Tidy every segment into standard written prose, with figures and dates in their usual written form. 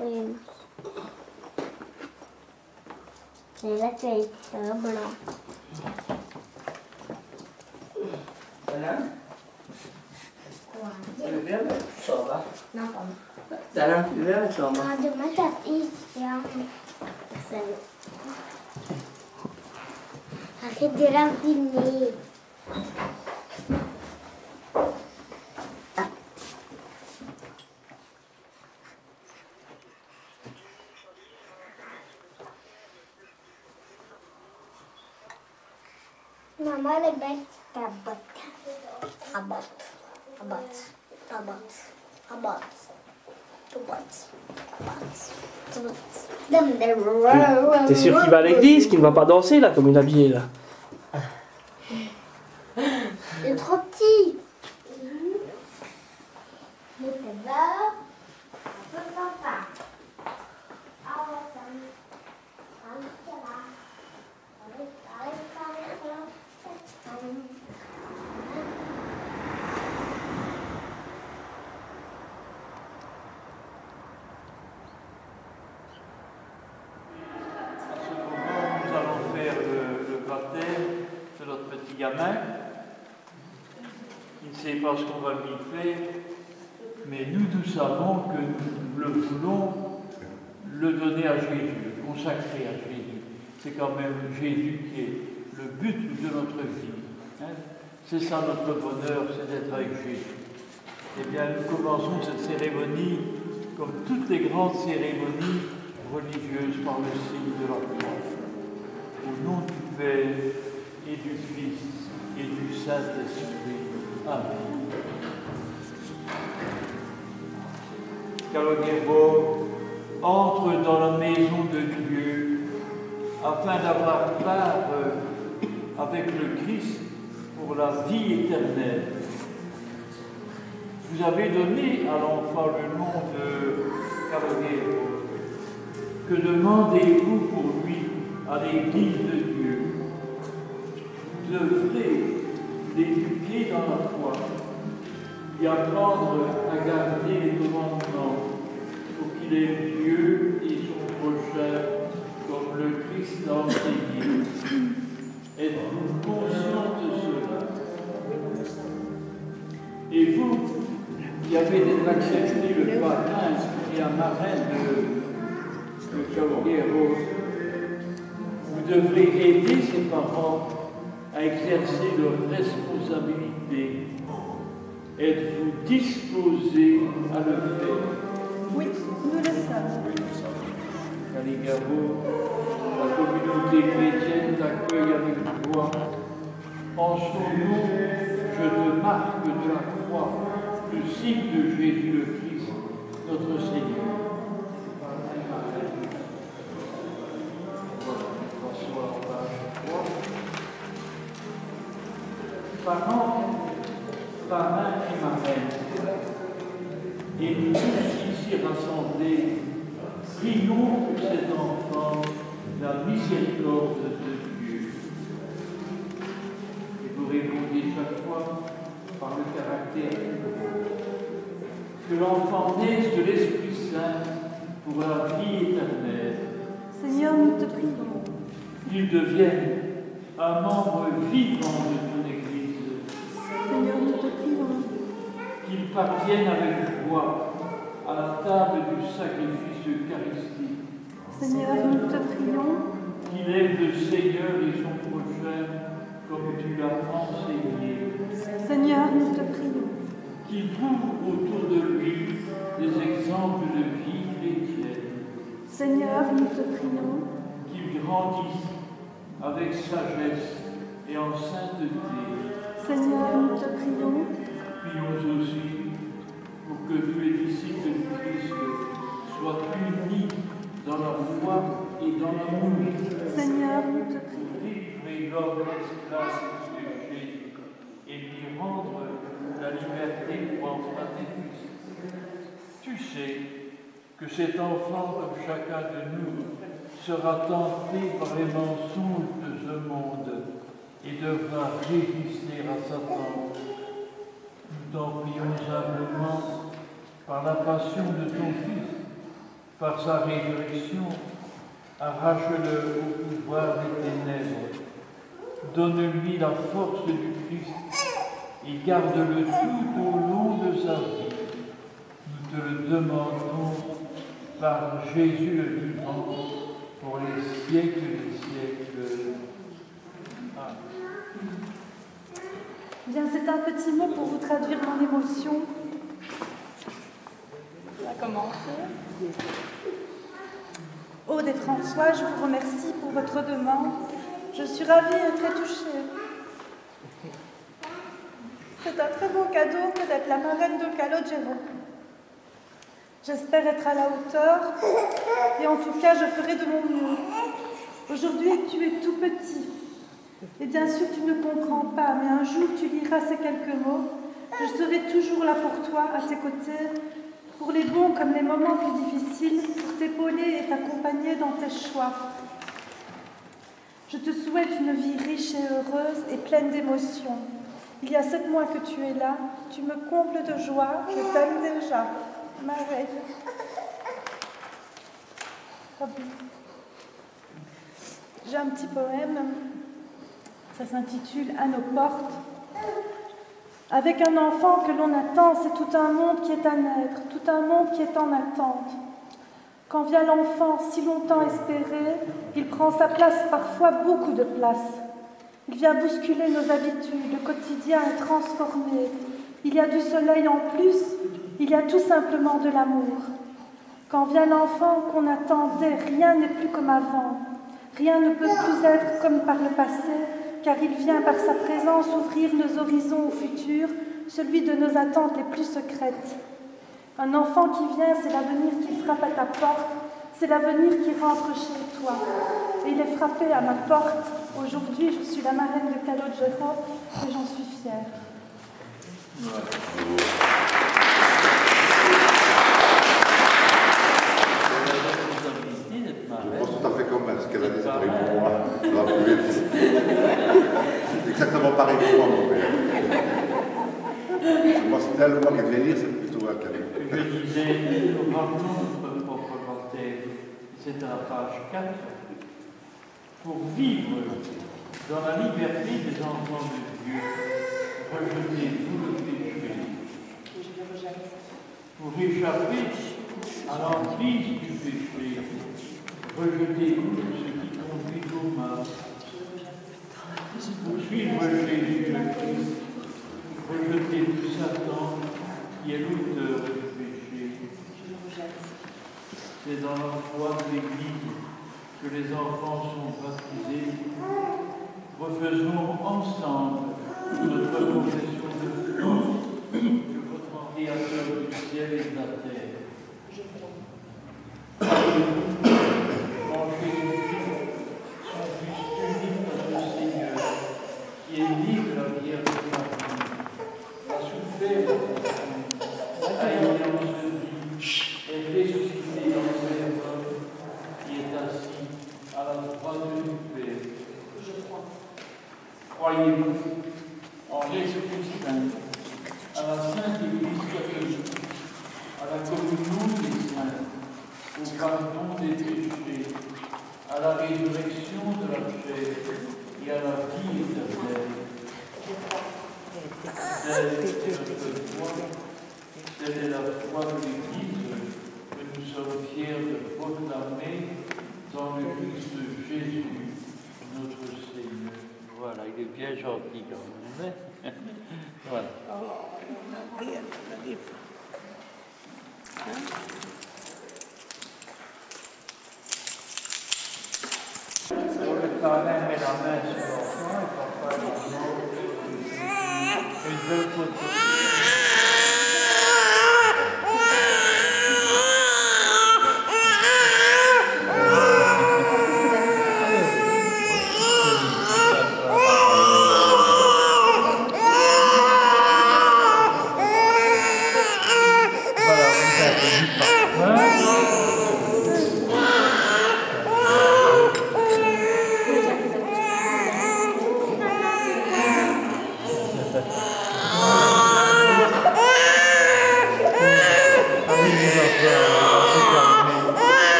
Oui. Et là, tu as écrit un blanc. Voilà. Quoi? Vediamo sopra. Non, pardon. Dai, vediamo insomma. Ah, demain, t'as arrête de rapiner. Maman, elle est belle. Ta botte. Ta botte. Ta botte. Ta botte. Ta botte. Ta botte. T'es sûr qu'il va à l'église, qu'il ne va pas danser là, comme une habillée là? Il est trop petit. Mais c'est là. Un peu papa. Nous allons faire le baptême de notre petit gamin. Il ne sait pas ce qu'on va lui faire, mais nous savons que nous le voulons le donner à Jésus, le consacrer à Jésus. C'est quand même Jésus qui est le but de notre vie. Hein? C'est ça notre bonheur, c'est d'être avec Jésus. Eh bien, nous commençons cette cérémonie, comme toutes les grandes cérémonies religieuses, par le signe de la croix. Au nom du Père et du Fils et du Saint-Esprit. Amen. Calogero entre dans la maison de Dieu afin d'avoir part avec le Christ pour la vie éternelle. Vous avez donné à l'enfant le nom de Calogero. Que demandez-vous pour lui à l'Église de Dieu? Vous devrez l'éduquer dans la foi, lui apprendre à garder les commandements pour qu'il aime Dieu et son prochain comme le Christ l'a enseigné. Êtes-vous conscient de cela? Et vous, qui avez accepté le parrain et la marraine de Calogero, vous devrez aider ses parents à exercer leurs responsabilités. Êtes-vous disposé à le faire? Oui, nous le sommes. Calogero, la communauté chrétienne t'accueille avec joie. En son nom, je te marque de la croix le signe de Jésus le Christ, notre Seigneur. Parrain et marraine, et nous tous ici rassemblés, prions pour cet enfant la miséricorde de Dieu. Et vous répondez chaque fois par le caractère que l'enfant naisse de l'Esprit Saint pour la vie éternelle. Seigneur, nous te prions. Qu'il devienne un membre vivant de ton Église. Seigneur, nous te prions. Qu'il parvienne avec joie à la table du sacrifice eucharistique. Seigneur, nous te prions. Qu'il aime le Seigneur et son prochain comme tu l'as enseigné. Seigneur, nous te prions. Qu'il trouve autour de lui des exemples de vie chrétienne. Seigneur, nous te prions. Qu'il grandisse avec sagesse et en sainteté. Seigneur, nous te prions. Prions aussi pour que tous les disciples du Christ soient unis dans la foi et dans l'amour. Seigneur, nous te prions. Livrer l'homme esclave de Jésus et lui rendre la liberté pour en fraternité. Tu sais que cet enfant, comme chacun de nous, sera tenté par les mensonges de ce monde et devra résister à Satan. Nous t'en prions humblement par la passion de ton Fils, par sa résurrection, arrache-le au pouvoir des ténèbres. Donne-lui la force du Christ et garde-le tout au long de sa vie. Nous te le demandons par Jésus le vivant, pour les siècles des siècles. Amen. Bien, c'est un petit mot pour vous traduire mon émotion. On va commencer. Aude et François, je vous remercie pour votre demande. Je suis ravie et très touchée. C'est un très beau cadeau que d'être la marraine de Calogero. J'espère être à la hauteur et en tout cas, je ferai de mon mieux. Aujourd'hui, tu es tout petit. Et bien sûr, tu ne comprends pas, mais un jour, tu liras ces quelques mots. Je serai toujours là pour toi, à tes côtés, pour les bons comme les moments plus difficiles, pour t'épauler et t'accompagner dans tes choix. Je te souhaite une vie riche et heureuse et pleine d'émotions. Il y a 7 mois que tu es là, tu me combles de joie, je t'aime déjà. Marie. J'ai un petit poème, ça s'intitule « À nos portes ». Avec un enfant que l'on attend, c'est tout un monde qui est à naître, tout un monde qui est en attente. Quand vient l'enfant si longtemps espéré, il prend sa place, parfois beaucoup de place. Il vient bousculer nos habitudes, le quotidien est transformé. Il y a du soleil en plus, il y a tout simplement de l'amour. Quand vient l'enfant qu'on attendait, rien n'est plus comme avant. Rien ne peut plus être comme par le passé, car il vient par sa présence ouvrir nos horizons au futur, celui de nos attentes les plus secrètes. Un enfant qui vient, c'est l'avenir qui frappe à ta porte, c'est l'avenir qui rentre chez toi. Et il est frappé à ma porte. Aujourd'hui, je suis la marraine de Calogero et j'en suis fière. Je pense tout à fait comme elle, ce qu'elle a dit, c'est pareil pour moi. Ça va plus vite. Exactement pareil pour moi, mon père. Je pense tellement que venir, c'est plutôt un cadeau. Je disais, rappelons notre propre baptême, c'est à la page 4, pour vivre dans la liberté des enfants de Dieu, rejetez-vous le péché. Pour échapper à l'emprise du péché, rejetez-vous ce qui conduit au mal. Pour suivre Jésus le Christ, rejetez-vous Satan qui est l'auteur du péché. C'est dans la foi de l'Église que les enfants sont baptisés. Refaisons ensemble notre confession de foi que votre Créateur du ciel et de la terre. En Jésus-Christ, son Fils unique, notre Seigneur, qui est né de la Vierge Marie, a souffert a été enseveli et ressuscité dans les morts, qui est assis à la droite du Père. Croyez-vous en l'Esprit Saint, à la Sainte Église catholique, à la communion des saints, au pardon des péchés, à la résurrection de la chair et à la vie éternelle. Telle est la foi de l'Église que nous sommes fiers de proclamer dans le Christ Jésus, notre Seigneur. Voilà, il est bien gentil quand même. Voilà. Le parrain met la main sur l'enfant et papa lui demande une belle photo.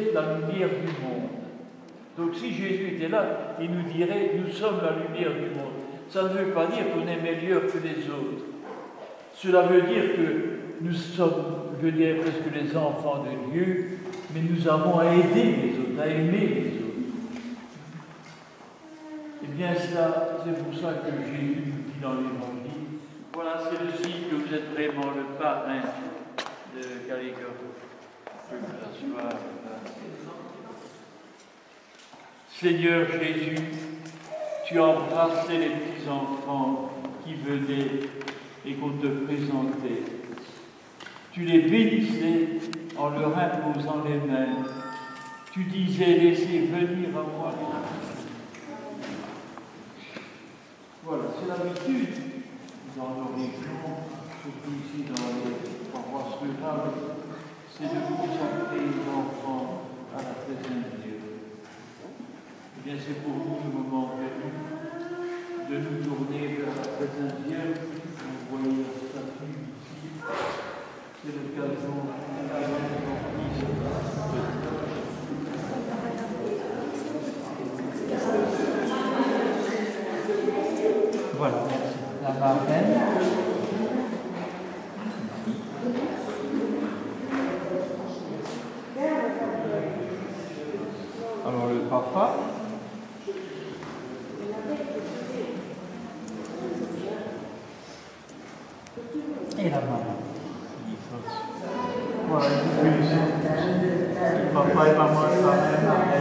êtes la lumière du monde. Donc si Jésus était là, il nous dirait, nous sommes la lumière du monde. Ça ne veut pas dire qu'on est meilleur que les autres. Cela veut dire que nous sommes, je dirais presque les enfants de Dieu, mais nous avons à aider les autres, à aimer les autres. Eh bien, ça, c'est pour ça que Jésus nous dit dans l'Évangile, voilà, c'est le signe que vous êtes vraiment le parrain de Caligore. Je peux vous asseoir. Seigneur Jésus, tu embrassais les petits enfants qui venaient et qu'on te présentait. Tu les bénissais en leur imposant les mains. Tu disais, laissez venir à moi. Voilà, c'est l'habitude dans nos régions, surtout ici dans les paroisses rurales, c'est de consacrer les enfants à la présence de Dieu. Eh bien, c'est pour nous le moment venu de nous tourner vers la présence de Dieu. Vous voyez la statue ici, c'est l'occasion voilà, la marraine. Alors le papa. Et la maman. Voilà, je félicite. Papa et maman, quand même.